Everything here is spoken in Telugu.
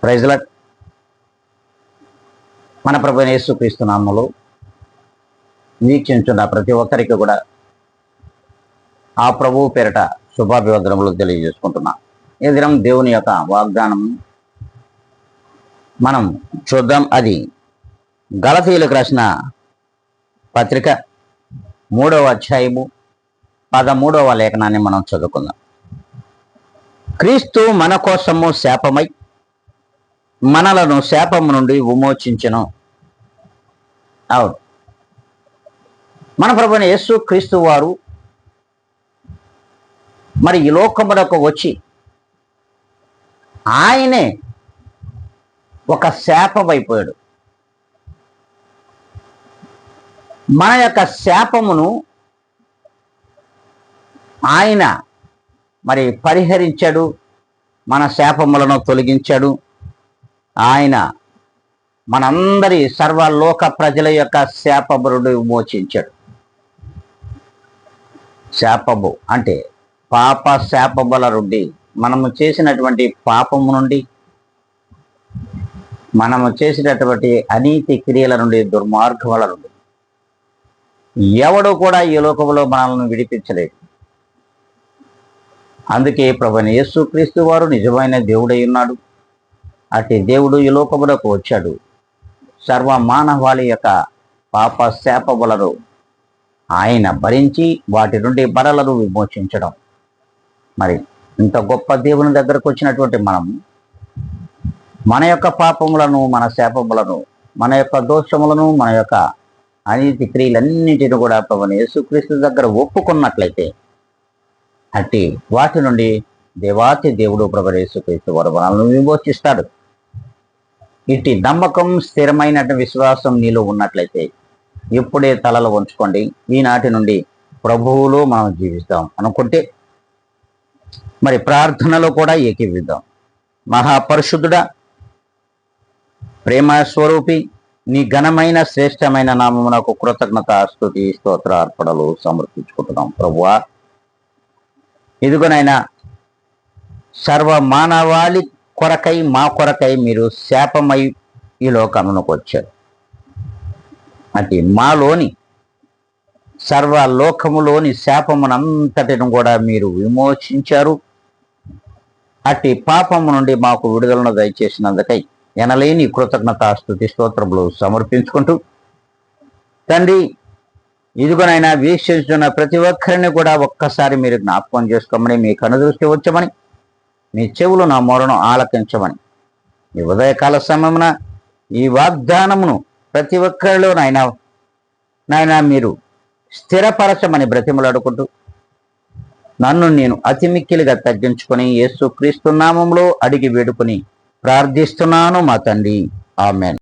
Praise lord. మన ప్రభువైన యేసుక్రీస్తు నామములో వీక్షించున్న ప్రతి ఒక్కరికి కూడా ఆ ప్రభువు పేరిట శుభాభివందనములు తెలియజేసుకుంటున్నా. ఈ దినం దేవుని యొక్క వాగ్దానం మనం చూద్దాం. అది గలతీయులకు రాసిన పత్రిక 3వ అధ్యాయము 13వ లేఖనాన్ని మనం చదువుకుందాం. క్రీస్తు మన కోసము శాపమై మనలను శాపము నుండి విమోచించెను. అవును, మన ప్రభువైన యేసు క్రీస్తు వారు మరి ఈ లోకములకు వచ్చి ఆయనే ఒక శాపమైపోయాడు. మన యొక్క శాపమును ఆయన మరి పరిహరించాడు, మన శాపములను తొలగించాడు. ఆయన మనందరి సర్వలోక ప్రజల యొక్క శాపమును విమోచించాడు. శాపము అంటే పాప శాపముల నుండి, మనము చేసినటువంటి పాపము నుండి, మనము చేసినటువంటి అనీతి క్రియల నుండి, దుర్మార్గముల నుండి ఎవడు కూడా ఈ లోకంలో మనల్ని విడిపించలేదు. అందుకే ప్రభువైన యేసుక్రీస్తు వారు నిజమైన దేవుడై ఉన్నాడు. అట్టి దేవుడు ఈ లోకములకు వచ్చాడు. సర్వ మానవాళి యొక్క పాప శాపములను ఆయన భరించి వాటి నుండి బరలను విమోచించడం. మరి ఇంత గొప్ప దేవుని దగ్గరకు వచ్చినటువంటి మనం మన యొక్క పాపములను, మన శాపములను, మన యొక్క దోషములను, మన యొక్క అనీతి క్రియలన్నింటినీ కూడా ప్రభువైన యేసుక్రీస్తు దగ్గర ఒప్పుకున్నట్లయితే అట్టి వాటి నుండి దేవాతి దేవుడు ప్రభువైన యేసుక్రీస్తు వారు మనల్ని విమోచిస్తాడు. ఇట్టి నమ్మకం, స్థిరమైన విశ్వాసం నీలో ఉన్నట్లయితే ఇప్పుడే తలలో ఉంచుకోండి. ఈనాటి నుండి ప్రభువులో మనం జీవిస్తాం అనుకుంటే మరి ప్రార్థనలో కూడా ఏకీవిద్దాం. మహాపరిశుద్ధుడా, ప్రేమ స్వరూపి, నీ ఘనమైన శ్రేష్టమైన నామమునకు కృతజ్ఞత, స్తుతి, స్తోత్ర అర్పణలు సమర్పించుకుంటున్నాం. ప్రభువా, ఇదిగోనైనా సర్వ మానవాళి కొరకై, మా కొరకై మీరు శాపమై ఈ లోకమునకు వచ్చారు. అటు మాలోని సర్వ లోకములోని శాపమునంతటిని కూడా మీరు విమోచించారు. అట్టి పాపము నుండి మాకు విడుదలను దయచేసినందుకై ఎనలేని కృతజ్ఞత, స్తుతి, స్తోత్రములు సమర్పించుకుంటూ తండ్రి, ఇదిగోనైనా వీక్షించున్న ప్రతి ఒక్కరిని కూడా ఒక్కసారి మీరు జ్ఞాపకం చేసుకోమని, మీ కనుదృష్టి వచ్చమని, మీ చెవులు నా మొరను ఆలకించమని, ఈ ఉదయకాల సమయమున ఈ వాగ్దానమును ప్రతి ఒక్కరిలో నాయన మీరు స్థిరపరచమని బ్రతిమలాడుకుంటూ నన్ను నేను అతి మిక్కిలిగా తగ్గించుకొని యేసుక్రీస్తు నామములో అడిగి వేడుకొని ప్రార్థిస్తున్నాను మా తండ్రి. ఆమేన్.